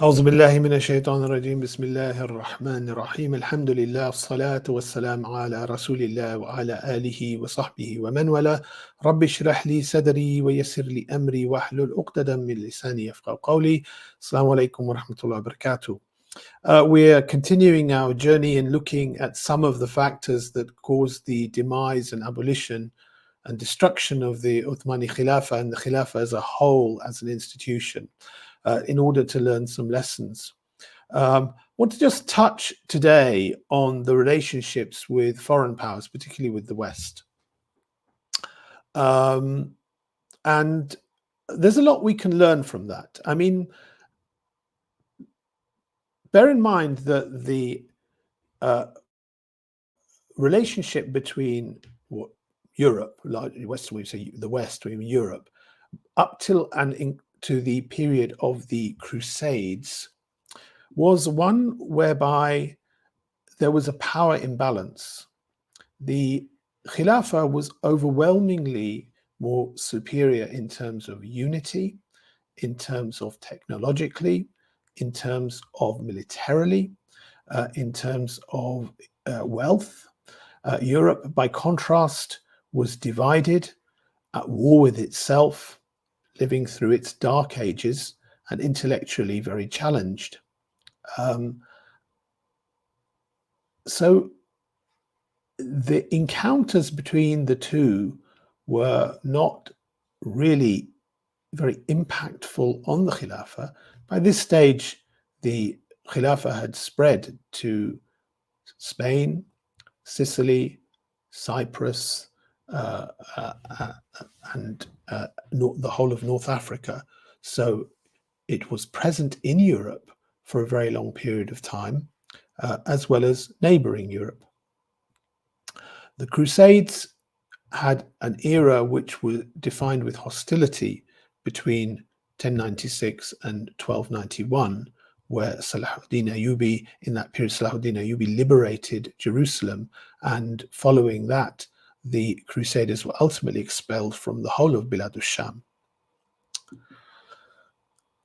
أعوذ بالله من الشيطان الرجيم بسم الله الرحمن الرحيم الحمد لله والصلاة والسلام على رسول الله وعلى آله وصحبه ومن والاه رب اشرح لي صدري ويسر لي أمري واحلل عقدة من لساني يفقهوا قولي. Assalamu alaikum wa rahmatullahi wa barakatuh. We're continuing our journey in looking at some of the factors that caused the demise and abolition and destruction of the Uthmani Khilafah and the Khilafah as a whole, as an institution, in order to learn some lessons. I want to just touch today on the relationships with foreign powers, particularly with the West. And there's a lot we can learn from that. I mean, bear in mind that the relationship between Europe, largely Western, we say the West, we mean Europe, up till and into the period of the Crusades, was one whereby there was a power imbalance. The Khilafah was overwhelmingly more superior in terms of unity, in terms of technologically, in terms of militarily, in terms of wealth. Europe, by contrast, was divided, at war with itself, living through its dark ages, and intellectually very challenged. So the encounters between the two were not really very impactful on the Khilafah. By this stage, the Khilafah had spread to Spain, Sicily, Cyprus, and the whole of North Africa. So it was present in Europe for a very long period of time, as well as neighboring Europe. The Crusades had an era which was defined with hostility between 1096 and 1291, where Salahuddin Ayyubi, in that period, Salahuddin Ayyubi liberated Jerusalem, and following that, the Crusaders were ultimately expelled from the whole of Bilad al-Sham.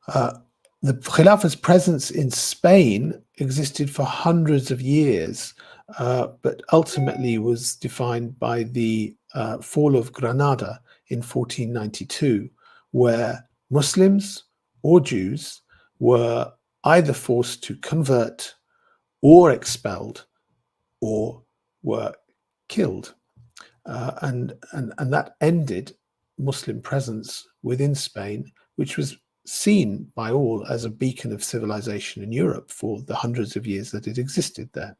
The Khilafah's presence in Spain existed for hundreds of years, but ultimately was defined by the fall of Granada in 1492, where Muslims or Jews were either forced to convert or expelled or were killed. And that ended Muslim presence within Spain, which was seen by all as a beacon of civilization in Europe for the hundreds of years that it existed there.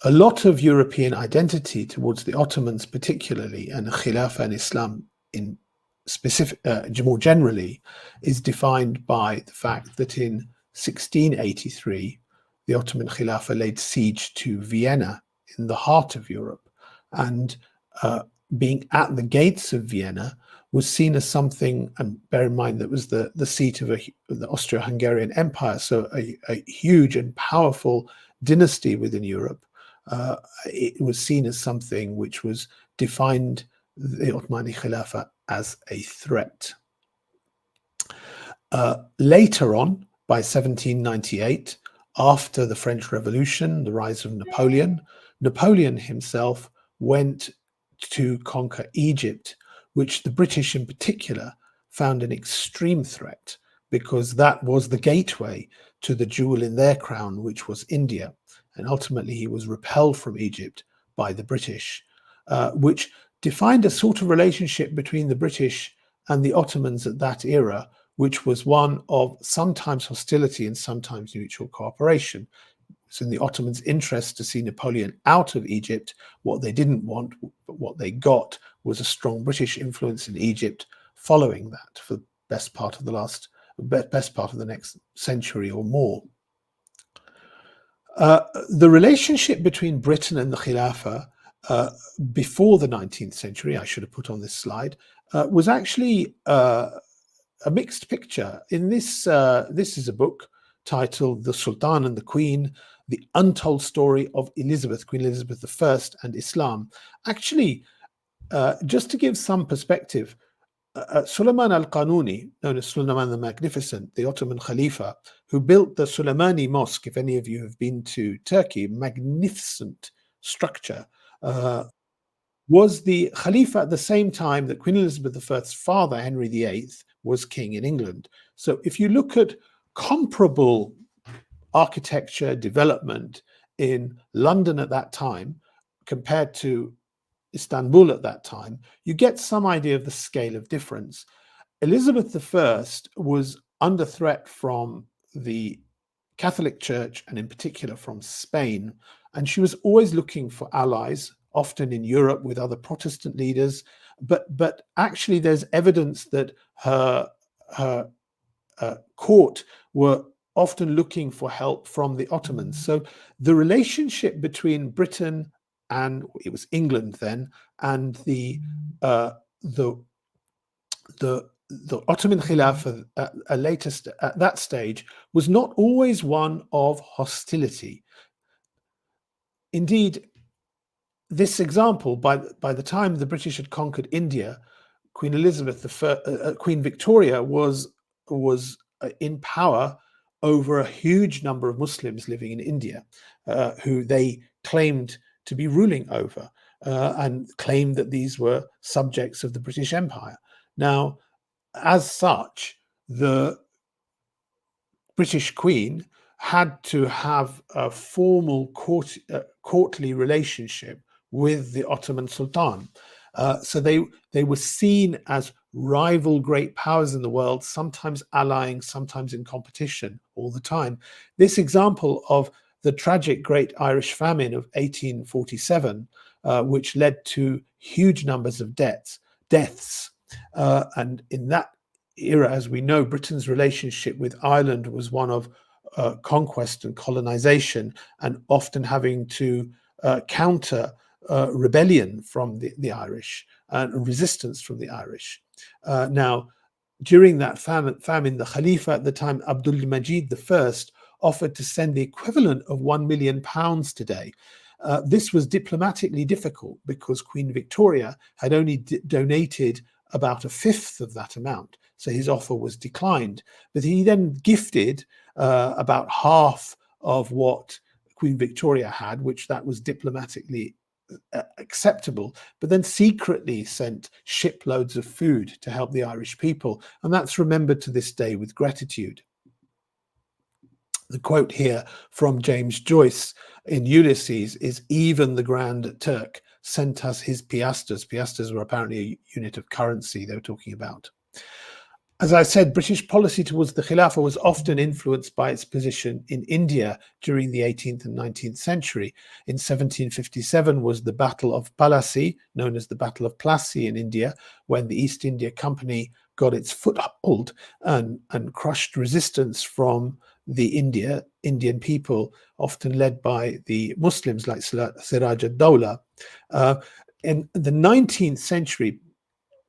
A lot of European identity towards the Ottomans particularly, and Khilafah and Islam in specific, more generally, is defined by the fact that in 1683, the Ottoman Khilafah laid siege to Vienna in the heart of Europe, and being at the gates of Vienna was seen as something, and bear in mind that was the seat of the Austro-Hungarian Empire, so a huge and powerful dynasty within Europe. It was seen as something which was defined the Ottomani Khilafah as a threat. Later on, by 1798, after the French Revolution, the rise of Napoleon, Napoleon himself went to conquer Egypt, which the British in particular found an extreme threat, because that was the gateway to the jewel in their crown, which was India. And ultimately he was repelled from Egypt by the British, which defined a sort of relationship between the British and the Ottomans at that era, which was one of sometimes hostility and sometimes mutual cooperation. It's in the Ottomans' interest to see Napoleon out of Egypt. What they didn't want, but what they got, was a strong British influence in Egypt following that for the best part of the next century or more. The relationship between Britain and the Khilafah before the 19th century, I should have put on this slide, was actually a mixed picture. In this, this is a book titled The Sultan and the Queen, The Untold Story of Elizabeth, Queen Elizabeth I and Islam. Actually, just to give some perspective, Suleiman al-Qanuni, known as Suleiman the Magnificent, the Ottoman Khalifa, who built the Suleimani Mosque, if any of you have been to Turkey, magnificent structure, was the Khalifa at the same time that Queen Elizabeth I's father, Henry VIII, was king in England. So if you look at comparable architecture development in London at that time compared to Istanbul at that time, you get some idea of the scale of difference. Elizabeth I was under threat from the Catholic Church and in particular from Spain, and she was always looking for allies, often in Europe with other Protestant leaders. But actually, there's evidence that her court were often looking for help from the Ottomans. So the relationship between Britain and it was England then, and the Ottoman Khilafah at that stage was not always one of hostility. Indeed, this example, by the time the British had conquered India, Queen Victoria was in power over a huge number of Muslims living in India, who they claimed to be ruling over, and claimed that these were subjects of the British Empire. Now, as such, the British Queen had to have a formal courtly relationship with the Ottoman Sultan. So they were seen as rival great powers in the world, sometimes allying, sometimes in competition all the time. This example of the tragic Great Irish Famine of 1847, which led to huge numbers of deaths. And in that era, as we know, Britain's relationship with Ireland was one of conquest and colonization, and often having to counter rebellion from the Irish and resistance from the Irish. Now, during that famine, the Khalifa at the time, Abdul Majid I, offered to send the equivalent of £1 million today. This was diplomatically difficult because Queen Victoria had only donated about a fifth of that amount. So his offer was declined. But he then gifted about half of what Queen Victoria had, which that was diplomatically acceptable, but then secretly sent shiploads of food to help the Irish people. And that's remembered to this day with gratitude. The quote here from James Joyce in Ulysses is, "Even the Grand Turk sent us his piastres." Piastres were apparently a unit of currency they were talking about. As I said, British policy towards the Khilafah was often influenced by its position in India during the 18th and 19th century. In 1757 was the Battle of Plassey, known as the Battle of Plassey in India, when the East India Company got its foothold and crushed resistance from the Indian people, often led by the Muslims like Siraj ad-Dawla. In the 19th century,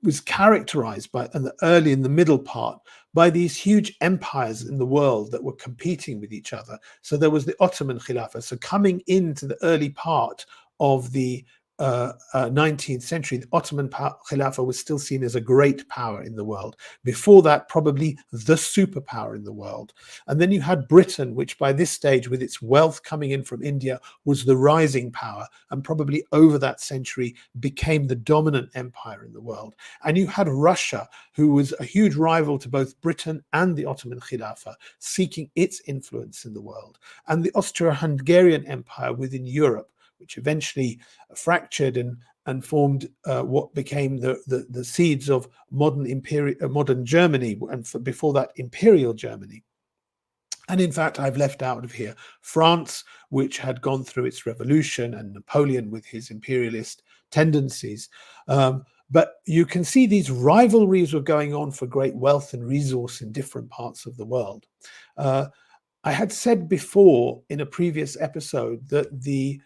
was characterized by, in the middle part, by these huge empires in the world that were competing with each other. So there was the Ottoman Khilafah. So coming into the early part of the 19th century, the Ottoman Khilafah was still seen as a great power in the world. Before that, probably the superpower in the world. And then you had Britain, which by this stage, with its wealth coming in from India, was the rising power, and probably over that century became the dominant empire in the world. And you had Russia, who was a huge rival to both Britain and the Ottoman Khilafah, seeking its influence in the world. And the Austro-Hungarian Empire within Europe, which eventually fractured and formed what became the seeds of modern Germany, and before that, Imperial Germany. And in fact, I've left out of here France, which had gone through its revolution, and Napoleon with his imperialist tendencies. But you can see these rivalries were going on for great wealth and resource in different parts of the world. I had said before in a previous episode that the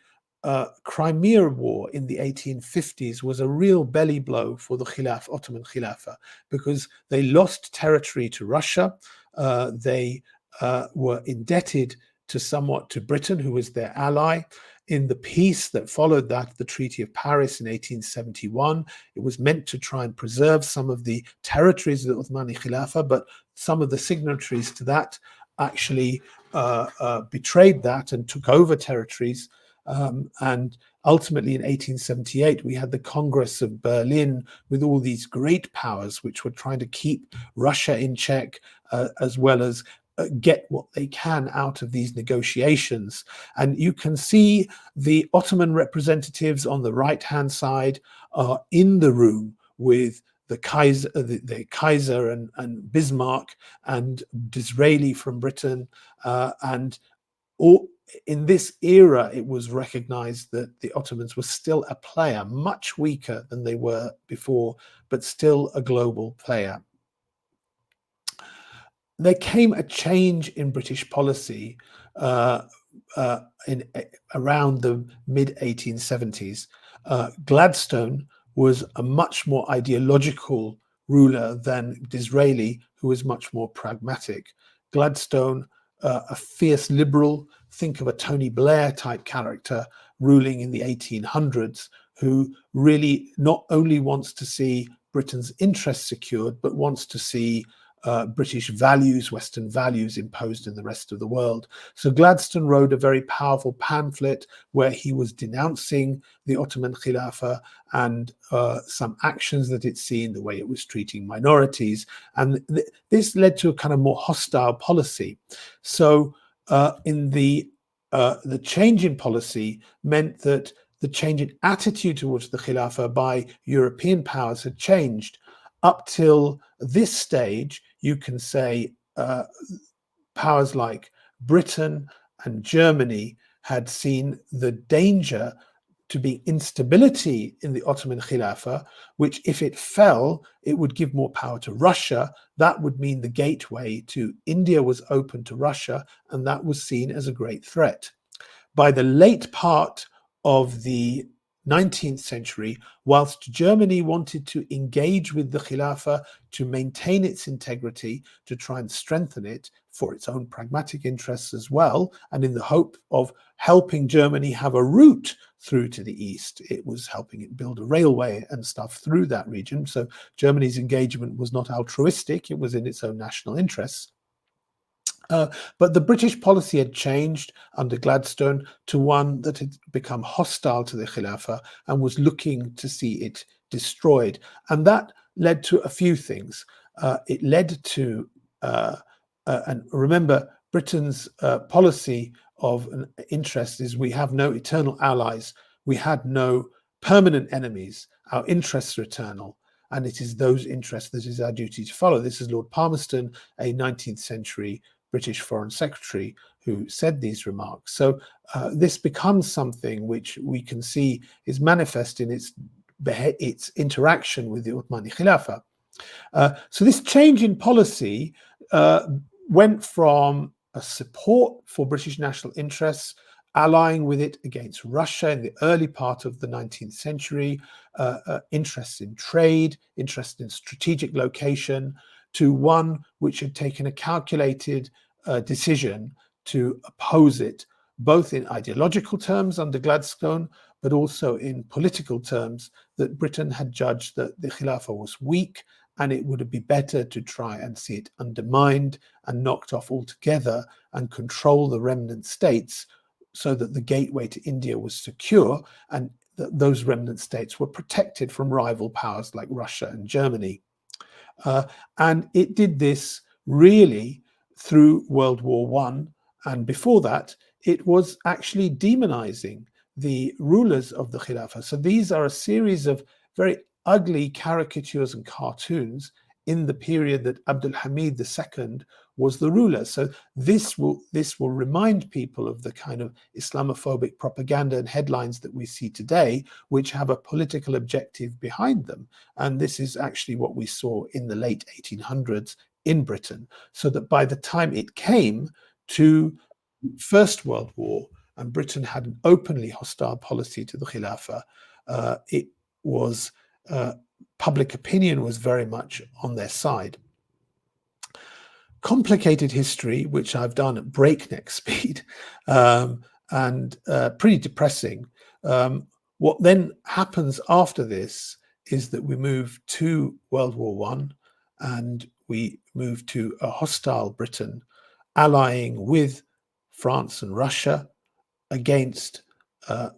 Crimea War in the 1850s was a real belly blow for the Ottoman Khilafah, because they lost territory to Russia. They were indebted somewhat to Britain, who was their ally. in the peace that followed that, the Treaty of Paris in 1871. It was meant to try and preserve some of the territories of the Uthmani Khilafah, but some of the signatories to that actually betrayed that and took over territories. And ultimately in 1878, we had the Congress of Berlin with all these great powers which were trying to keep Russia in check, as well as get what they can out of these negotiations. And you can see the Ottoman representatives on the right-hand side are in the room with the Kaiser and Bismarck and Disraeli from Britain. And all, in this era, it was recognized that the Ottomans were still a player, much weaker than they were before, but still a global player. There came a change in British policy around the mid-1870s. Gladstone was a much more ideological ruler than Disraeli, who was much more pragmatic. Gladstone, a fierce liberal, think of a Tony Blair type character ruling in the 1800s, who really not only wants to see Britain's interests secured, but wants to see British values, Western values imposed in the rest of the world. So Gladstone wrote a very powerful pamphlet where he was denouncing the Ottoman Khilafah and some actions that it's seen, the way it was treating minorities. And this led to a kind of more hostile policy. So the change in policy meant that the change in attitude towards the Khilafah by European powers had changed. Up till this stage, you can say powers like Britain and Germany had seen the danger to be instability in the Ottoman Khilafah, which if it fell, it would give more power to Russia. That would mean the gateway to India was open to Russia, and that was seen as a great threat. By the late part of the 19th century, whilst Germany wanted to engage with the Khilafah to maintain its integrity, to try and strengthen it for its own pragmatic interests as well, and in the hope of helping Germany have a route through to the east. It was helping it build a railway and stuff through that region. So Germany's engagement was not altruistic, it was in its own national interests. But the British policy had changed under Gladstone to one that had become hostile to the Khilafah and was looking to see it destroyed. And that led to a few things. It led to, and remember, Britain's policy of interest is we have no eternal allies. We had no permanent enemies. Our interests are eternal. And it is those interests that is our duty to follow. This is Lord Palmerston, a 19th century British Foreign Secretary, who said these remarks. So this becomes something which we can see is manifest in its interaction with the Uthmani Khilafah. So this change in policy went from a support for British national interests, allying with it against Russia in the early part of the 19th century, interests in trade, interest in strategic location, to one which had taken a calculated decision to oppose it, both in ideological terms under Gladstone, but also in political terms, that Britain had judged that the Khilafah was weak and it would be better to try and see it undermined and knocked off altogether and control the remnant states so that the gateway to India was secure and that those remnant states were protected from rival powers like Russia and Germany. And it did this really through World War I. And before that, it was actually demonizing the rulers of the Khilafah. So these are a series of very ugly caricatures and cartoons in the period that Abdul Hamid II was the ruler. So this will remind people of the kind of Islamophobic propaganda and headlines that we see today, which have a political objective behind them. And this is actually what we saw in the late 1800s in Britain. So that by the time it came to First World War and Britain had an openly hostile policy to the Khilafah, it was public opinion was very much on their side. Complicated history, which I've done at breakneck speed, and pretty depressing. What then happens after this is that we move to World War One, and we move to a hostile Britain allying with France and Russia against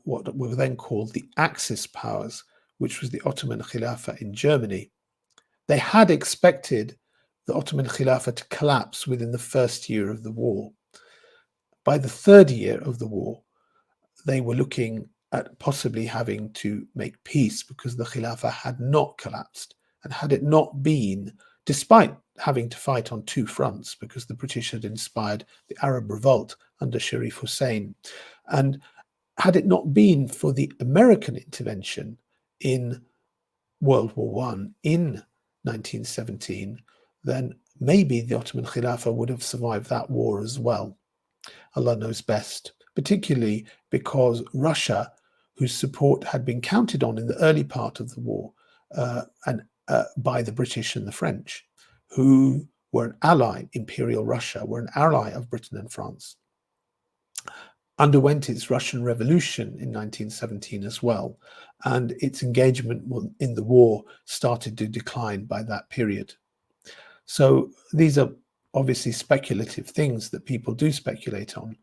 what were then called the Axis powers, which was the Ottoman Khilafah in Germany. They had expected the Ottoman Khilafah to collapse within the first year of the war. By the third year of the war, they were looking at possibly having to make peace because the Khilafah had not collapsed. And had it not been, despite having to fight on two fronts, because the British had inspired the Arab revolt under Sharif Hussein, and had it not been for the American intervention in World War One in 1917, then maybe the Ottoman Khilafah would have survived that war as well. Allah knows best, particularly because Russia, whose support had been counted on in the early part of the war by the British and the French, who were an ally, Imperial Russia, were an ally of Britain and France, underwent its Russian Revolution in 1917 as well, and its engagement in the war started to decline by that period. So these are obviously speculative things that people do speculate on,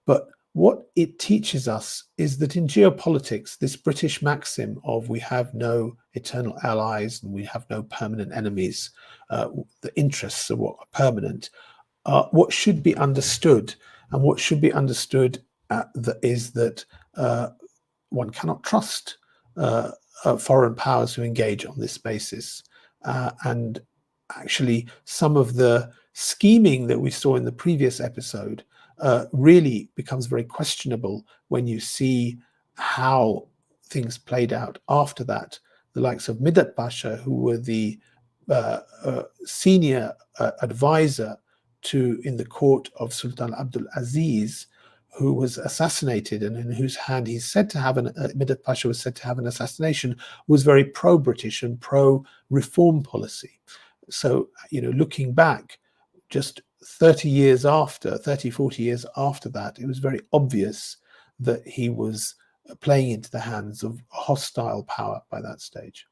but what it teaches us is that in geopolitics, this British maxim of we have no eternal allies and we have no permanent enemies, the interests are what are permanent, what should be understood, and what should be understood is that one cannot trust foreign powers who engage on this basis. And actually, some of the scheming that we saw in the previous episode really becomes very questionable when you see how things played out after that. The likes of Midhat Pasha, who were the senior advisor in the court of Sultan Abdul Aziz, who was assassinated, and in whose hand he's said to have Midhat Pasha was said to have an assassination, was very pro-British and pro-reform policy. So, looking back, just 40 years after that, it was very obvious that he was playing into the hands of hostile power by that stage.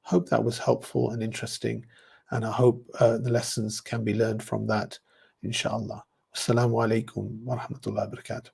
Hope that was helpful and interesting, and I hope the lessons can be learned from that, inshallah. Assalamu alaikum wa rahmatullahi wa barakatuh.